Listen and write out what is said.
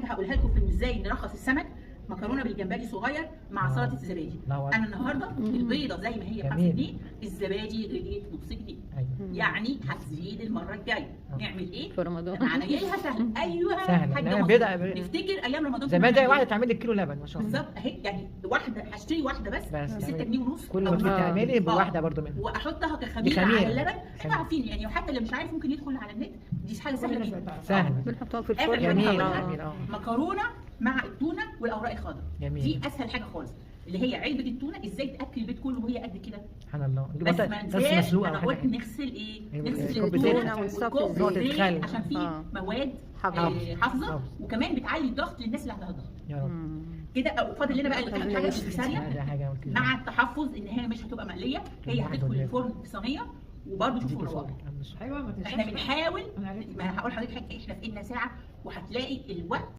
حاجه هقولها لكم في ازاي نرخص السمك. مكرونه بالجمبري صغير مع سلطه الزبادي. انا النهارده البيضه زي ما هي ب 5 جنيه، الزبادي غليت نص جنيه. يعني هتزيد المره الجايه. نعمل ايه؟ في رمضان عمليها سهل. ايوه سهل. نفتكر ايام رمضان زبادي واحده تعملي كيلو لبن ما شاء الله. بالظبط اهي، يعني واحده هشتري واحده بس ب 6 جنيه ونص. كل ما تعملي بواحده برضه منها واحطها كخميره على اللبن. احنا عارفين يعني، وحتى اللي مش عارف ممكن يدخل على النت، دي حاجه سهله جدا. سهله بنحطها في الفرن. جميل. مكرونه مع التونه والاوراق الخضراء، دي اسهل حاجه خالص، اللي هي علبه التونه. ازاي تاكل البيت كله وهي قد كده؟ سبحان الله. بس ما ننساش انا قلت نغسل ايه؟ نغسل التونه والصفر عشان فيه مواد حافظه، وكمان بتعلي الضغط للناس اللي عندها ضغط. يا رب كده. فاضل لنا بقى حاجه ثانيه مع التحفظ ان هي مش هتبقى مقليه، هي هتدخل الفرن في صينيه. وبرده شوفوا الروائح. احنا بنحاول، ما هقول لحضرتك حاجه، احنا في ايدنا ساعه وهتلاقي الوقت